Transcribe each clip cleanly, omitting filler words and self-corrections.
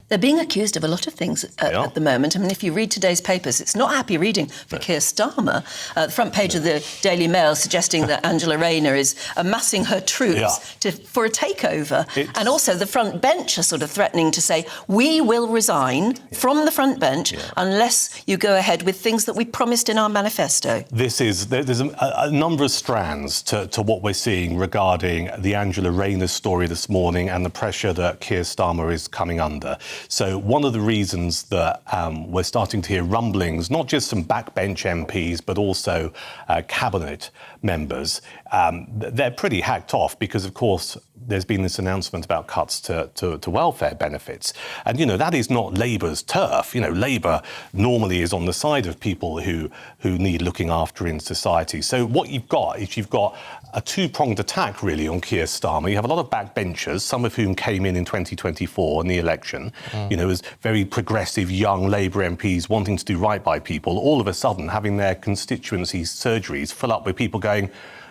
They're being accused of a lot of things at the moment. I mean, if you read today's papers, it's not happy reading for Keir Starmer. The front page of the Daily Mail suggesting that Angela Rayner is amassing her troops for a takeover. And also the front bench are sort of threatening to say, we will resign from the front bench unless you go ahead with things that we promised in our manifesto. There's a number of strands to what we're seeing regarding the Angela Rayner story this morning and the pressure that Keir Starmer is coming under. So one of the reasons that we're starting to hear rumblings, not just from backbench MPs, but also cabinet members, they're pretty hacked off because, of course, there's been this announcement about cuts to welfare benefits. And, that is not Labour's turf. Labour normally is on the side of people who need looking after in society. So what you've got is a two-pronged attack, really, on Keir Starmer. You have a lot of backbenchers, some of whom came in 2024 in the election, as very progressive young Labour MPs wanting to do right by people, all of a sudden having their constituency surgeries fill up with people going,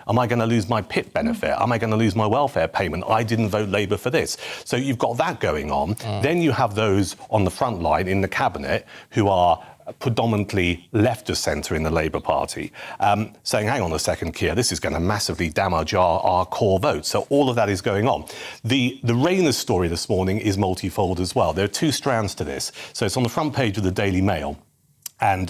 am I going to lose my PIP benefit? Am I going to lose my welfare payment? I didn't vote Labour for this. So you've got that going on. Then you have those on the front line in the cabinet who are predominantly left of centre in the Labour Party, saying, hang on a second, Keir, this is going to massively damage our core vote. So all of that is going on. The Rayner story this morning is multifold as well. There are two strands to this. So it's on the front page of the Daily Mail. And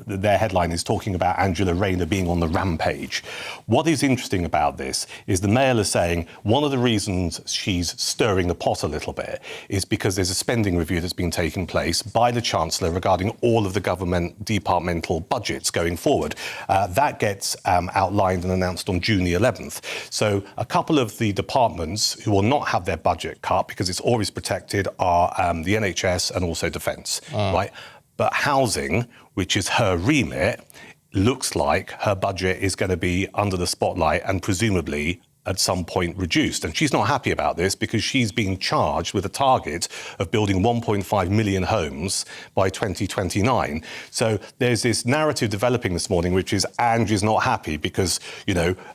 their headline is talking about Angela Rayner being on the rampage. What is interesting about this is the Mail is saying one of the reasons she's stirring the pot a little bit is because there's a spending review that's been taking place by the Chancellor regarding all of the government departmental budgets going forward. That gets outlined and announced on June the 11th. So a couple of the departments who will not have their budget cut because it's always protected are the NHS and also Defence, right? But housing, which is her remit, looks like her budget is going to be under the spotlight and presumably at some point reduced. And she's not happy about this because she's being charged with a target of building 1.5 million homes by 2029. So there's this narrative developing this morning, which is Angie's not happy because,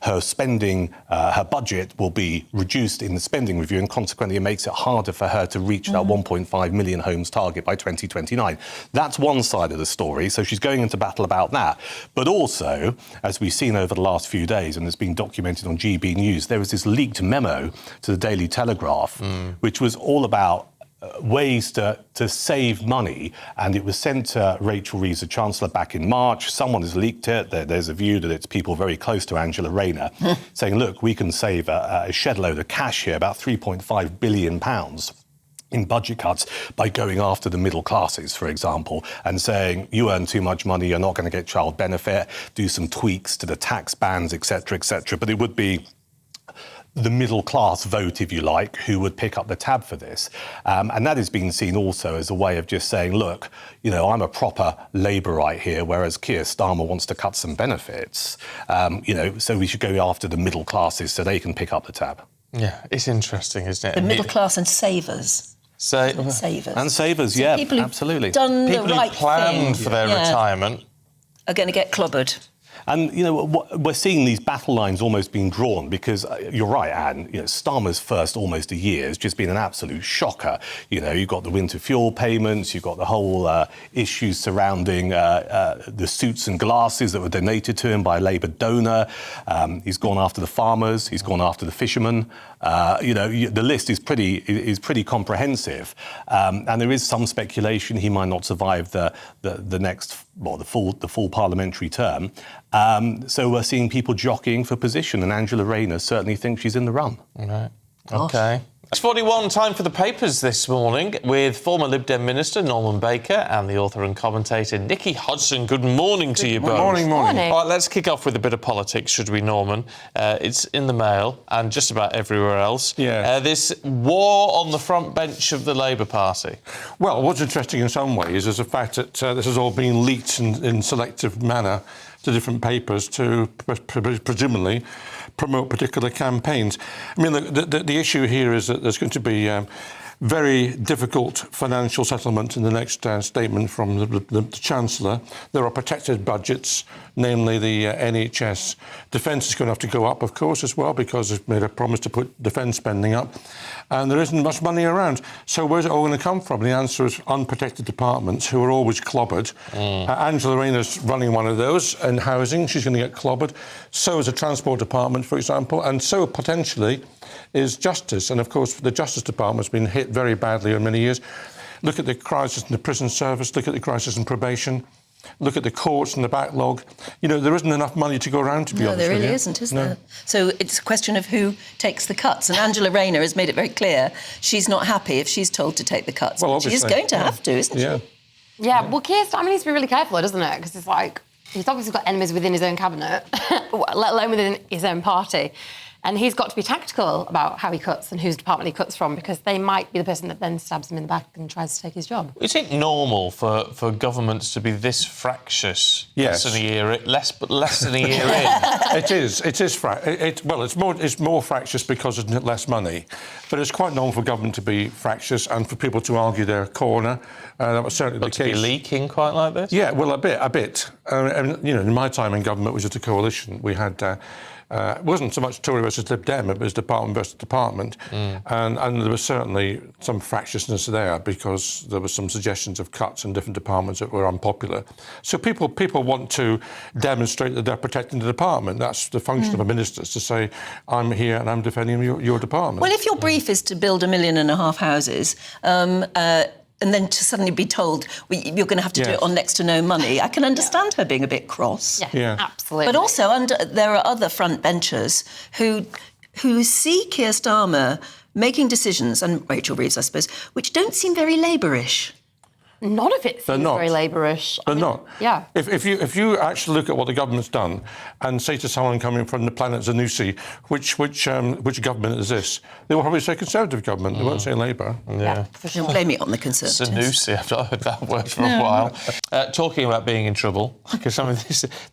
her spending, her budget will be reduced in the spending review and consequently it makes it harder for her to reach that 1.5 million homes target by 2029. That's one side of the story. So she's going into battle about that. But also, as we've seen over the last few days, and it's been documented on GBNews, there was this leaked memo to the Daily Telegraph, which was all about ways to save money, and it was sent to Rachel Reeves, the Chancellor, back in March. Someone has leaked it. There's a view that it's people very close to Angela Rayner saying, look, we can save a shed load of cash here, about £3.5 billion in budget cuts by going after the middle classes, for example, and saying you earn too much money, you're not going to get child benefit, do some tweaks to the tax bands, etc., etc. But it would be the middle class vote, if you like, who would pick up the tab for this. And that has been seen also as a way of just saying, look, I'm a proper Labourite here, whereas Keir Starmer wants to cut some benefits, so we should go after the middle classes so they can pick up the tab. Yeah, it's interesting, isn't it? The middle class and savers. Savers. And savers, so yeah, people absolutely. Done people the right who planned thing for their retirement are going to get clobbered. And, we're seeing these battle lines almost being drawn because you're right, Anne, Starmer's first almost a year has just been an absolute shocker. You've got the winter fuel payments, you've got the whole issues surrounding the suits and glasses that were donated to him by a Labour donor. He's gone after the farmers, he's gone after the fishermen. The list is pretty comprehensive. And there is some speculation he might not survive the next, the full parliamentary term. So we're seeing people jockeying for position, and Angela Rayner certainly thinks she's in the run. Right. OK. It's 41, time for the papers this morning with former Lib Dem Minister Norman Baker and the author and commentator Nicky Hodgson. Good morning to you both. Morning. All right, let's kick off with a bit of politics, should we, Norman? It's in the Mail and just about everywhere else. Yeah. This war on the front bench of the Labour Party. Well, what's interesting in some ways is the fact that this has all been leaked in selective manner to different papers to presumably promote particular campaigns. I mean, the issue here is that there's going to be very difficult financial settlement in the next statement from the Chancellor. There are protected budgets, namely the NHS. Defence is going to have to go up, of course, as well, because they've made a promise to put defence spending up. And there isn't much money around. So where's it all going to come from? The answer is unprotected departments, who are always clobbered. Angela Rayner's running one of those in housing. She's going to get clobbered. So is the Transport Department, for example. And so, potentially, is Justice. And, of course, the Justice Department's been hit very badly in many years. Look at the crisis in the prison service. Look at the crisis in probation. Look at the courts and the backlog. You know, there isn't enough money to go around, to be honest with you. No, there really isn't, is there? So it's a question of who takes the cuts. And Angela Rayner has made it very clear she's not happy if she's told to take the cuts. Well, she is going to have to, isn't she? Yeah, well, Keir Starmer needs to be really careful, doesn't it? Because it's like, he's obviously got enemies within his own cabinet, let alone within his own party. And he's got to be tactical about how he cuts and whose department he cuts from, because they might be the person that then stabs him in the back and tries to take his job. Is it normal for governments to be this fractious? Yes. Less than a year in? It is. It's more fractious because there's less money. But it's quite normal for government to be fractious and for people to argue their corner. That was certainly the case. To be leaking quite like this? Yeah, well, a bit. In my time in government, which was a coalition, we had... it wasn't so much Tory versus Lib Dem, it was department versus department. And there was certainly some fractiousness there because there were some suggestions of cuts in different departments that were unpopular. So people want to demonstrate that they're protecting the department. That's the function of a minister, is to say, I'm here and I'm defending your department. Well, if your brief is to build 1.5 million houses, and then to suddenly be told, well, you're going to have to do it on next to no money, I can understand her being a bit cross. Yeah, absolutely. But also, there are other front benchers who see Keir Starmer making decisions, and Rachel Reeves, I suppose, which don't seem very Labourish. None of it seems very Labourish. They're not. Yeah. If you actually look at what the government's done and say to someone coming from the planet Zanussi, which government is this? They will probably say Conservative government. They won't say Labour. Yeah, for sure. Don't blame it on the Conservatives. Zanussi, I've not heard that word for a while. Talking about being in trouble, because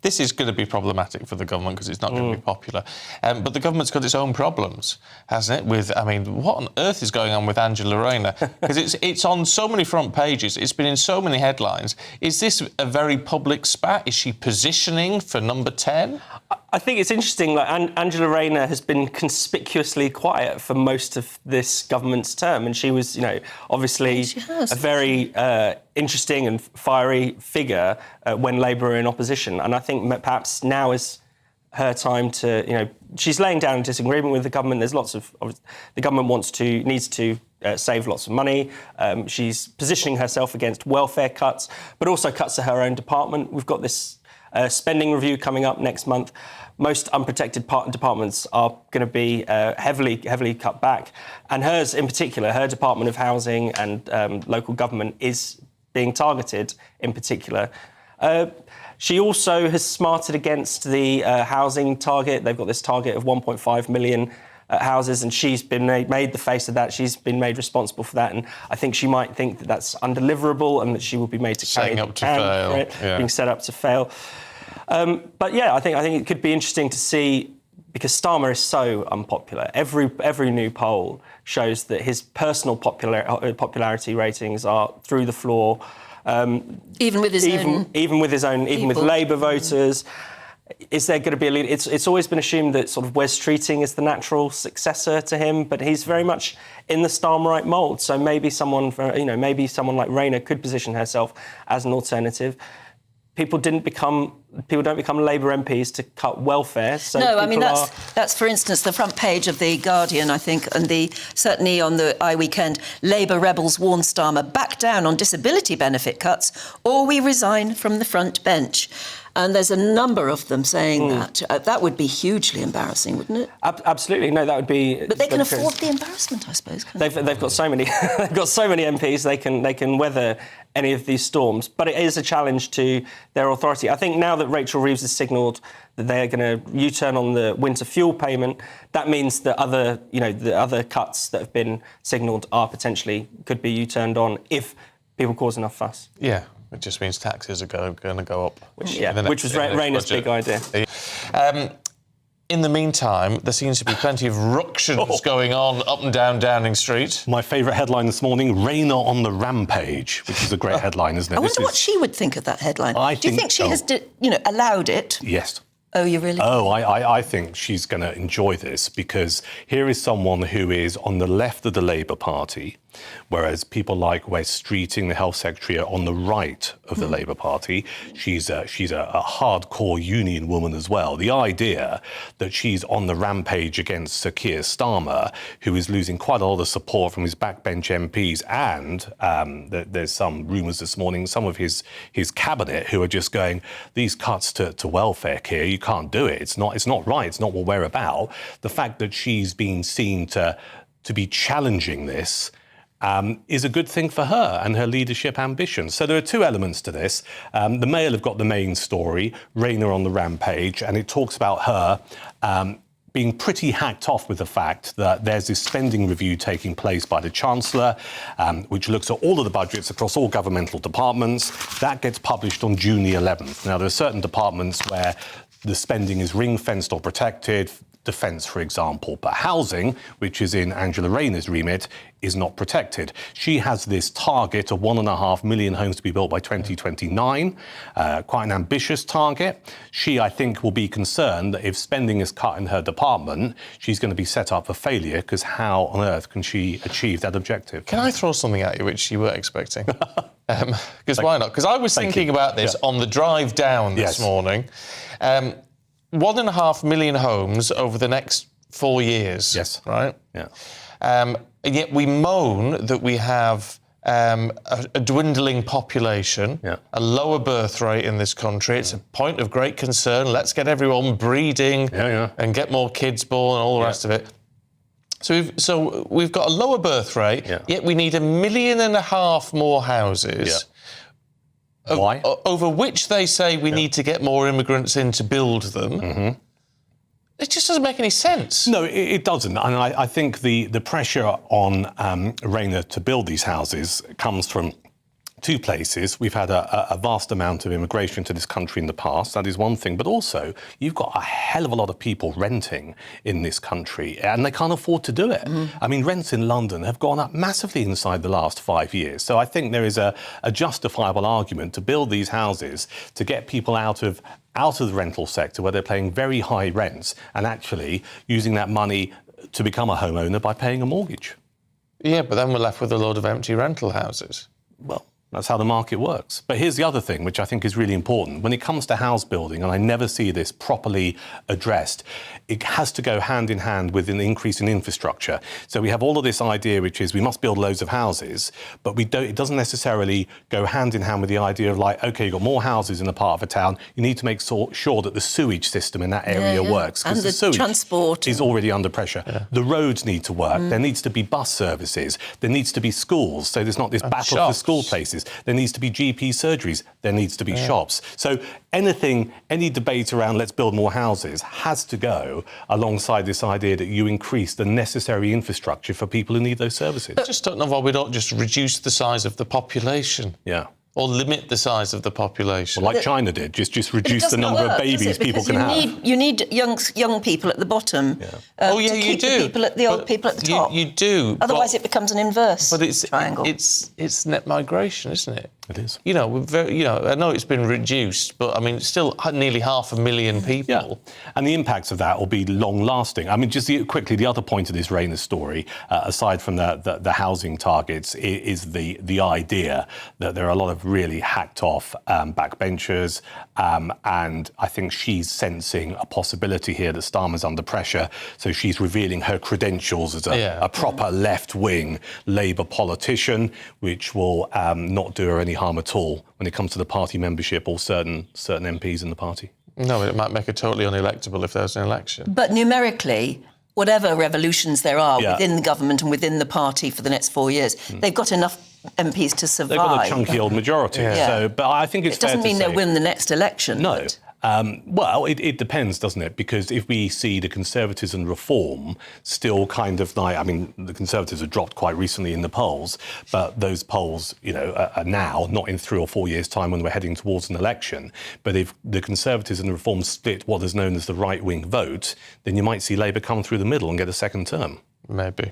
this is going to be problematic for the government because it's not going to be popular. But the government's got its own problems, hasn't it? What on earth is going on with Angela Rayner? Because it's on so many front pages. It's been in so many headlines. Is this a very public spat? Is she positioning for number 10? I think it's interesting that Angela Rayner has been conspicuously quiet for most of this government's term, and she was, obviously a very interesting and fiery figure when Labour were in opposition. And I think perhaps now is her time to, she's laying down a disagreement with the government. There's lots of the government needs to save lots of money. She's positioning herself against welfare cuts, but also cuts to her own department. We've got this spending review coming up next month. Most unprotected departments are going to be heavily cut back. And hers in particular, her Department of Housing and Local Government is being targeted in particular. She also has smarted against the housing target. They've got this target of 1.5 million houses, and she's been made the face of that. She's been made responsible for that, and I think she might think that that's undeliverable and that she will be made to carry the can for it, being set up to fail. But yeah, I think it could be interesting to see, because Starmer is so unpopular. Every new poll shows that his personal popularity ratings are through the floor. Even with Labour voters. Is there going to be a lead? It's always been assumed that sort of Wes Streeting is the natural successor to him, but he's very much in the Starmerite mould. So maybe someone like Rayner could position herself as an alternative. People don't become Labour MPs to cut welfare. So no, I mean that's for instance the front page of the Guardian, I think, and certainly on the iWeekend. Labour rebels warn Starmer, back down on disability benefit cuts, or we resign from the front bench. And there's a number of them saying that. That would be hugely embarrassing, wouldn't it? Absolutely, no, that would be. But they can afford the embarrassment, I suppose. They've got so many. They've got so many MPs. They can weather any of these storms. But it is a challenge to their authority. I think now that Rachel Reeves has signalled that they're going to U-turn on the winter fuel payment, that means that the other cuts that have been signalled could be U-turned on if people cause enough fuss. Yeah. It just means taxes are going to go up. Which was Rayner's big idea. In the meantime, there seems to be plenty of ructions going on up and down Downing Street. My favourite headline this morning, Rayner on the rampage, which is a great headline, isn't it? I wonder what she would think of that headline. Do you think she has, allowed it? Yes. Oh, you really? Oh, I think she's going to enjoy this, because here is someone who is on the left of the Labour Party, whereas people like Wes Streeting, the Health Secretary, are on the right of the Labour Party. She's a hardcore union woman as well. The idea that she's on the rampage against Sir Keir Starmer, who is losing quite a lot of support from his backbench MPs, and there's some rumours this morning, some of his cabinet who are just going, these cuts to welfare, Keir, you can't do it. It's not right. It's not what we're about. The fact that she's been seen to be challenging this is a good thing for her and her leadership ambitions. So there are two elements to this. The Mail have got the main story, Rayner on the rampage, and it talks about her being pretty hacked off with the fact that there's this spending review taking place by the Chancellor, which looks at all of the budgets across all governmental departments. That gets published on June the 11th. Now, there are certain departments where the spending is ring-fenced or protected, defence, for example, but housing, which is in Angela Rayner's remit, is not protected. She has this target of 1.5 million homes to be built by 2029, quite an ambitious target. She, I think, will be concerned that if spending is cut in her department, she's going to be set up for failure, because how on earth can she achieve that objective? Can I throw something at you which you were expecting? Because why not? Because I was thinking about this on the drive down this morning. 1.5 million homes over the next 4 years. Yes. Right? Yeah. And yet we moan that we have a dwindling population, a lower birth rate in this country. It's a point of great concern. Let's get everyone breeding and get more kids born and all the rest of it. So we've got a lower birth rate, yet we need 1.5 million more houses. Why? Over which they say we need to get more immigrants in to build them. It just doesn't make any sense. No, it doesn't. And I think the pressure on Rayner to build these houses comes from two places. We've had a vast amount of immigration to this country in the past. That is one thing. But also, you've got a hell of a lot of people renting in this country, and they can't afford to do it. I mean, rents in London have gone up massively inside the last 5 years. So I think there is a justifiable argument to build these houses to get people out of the rental sector, where they're paying very high rents, and actually using that money to become a homeowner by paying a mortgage. Yeah, but then we're left with a load of empty rental houses. Well, that's how the market works. But here's the other thing, which I think is really important. When it comes to house building, and I never see this properly addressed, it has to go hand in hand with an increase in infrastructure. So we have all of this idea, which is we must build loads of houses, but it doesn't necessarily go hand in hand with the idea of, like, OK, you've got more houses in a part of a town, you need to make sure that the sewage system in that area works. And the sewage transport is already under pressure. The roads need to work. There needs to be bus services. There needs to be schools, so there's not this battle for school places. There needs to be GP surgeries. There needs to be shops. So any debate around let's build more houses has to go alongside this idea that you increase the necessary infrastructure for people who need those services. I just don't know why we don't just reduce the size of the population. Yeah. Or limit the size of the population. Well, like China did, just reduce the number of babies people can have. You need young people at the bottom to keep the old people at the top. You do. Otherwise, it becomes an inverse triangle. It's net migration, isn't it? It is. I know it's been reduced, but I mean, it's still nearly 500,000 people. Yeah. And the impacts of that will be long-lasting. I mean, just quickly, the other point of this Rayner story, aside from the housing targets, is the idea that there are a lot of really hacked-off backbenchers, and I think she's sensing a possibility here that Starmer's under pressure, so she's revealing her credentials as a proper left-wing Labour politician, which will not do her any harm at all when it comes to the party membership or certain MPs in the party. No, it might make her totally unelectable if there's an election. But numerically, whatever revolutions there are within the government and within the party for the next 4 years, they've got enough MPs to survive. They've got a chunky old majority. So, but I think it doesn't mean they'll win the next election. No. Well, it depends, doesn't it? Because if we see the Conservatives and Reform still kind of like, I mean, the Conservatives have dropped quite recently in the polls, but those polls, are now, not in 3 or 4 years' time when we're heading towards an election. But if the Conservatives and the Reform split what is known as the right-wing vote, then you might see Labour come through the middle and get a second term. Maybe.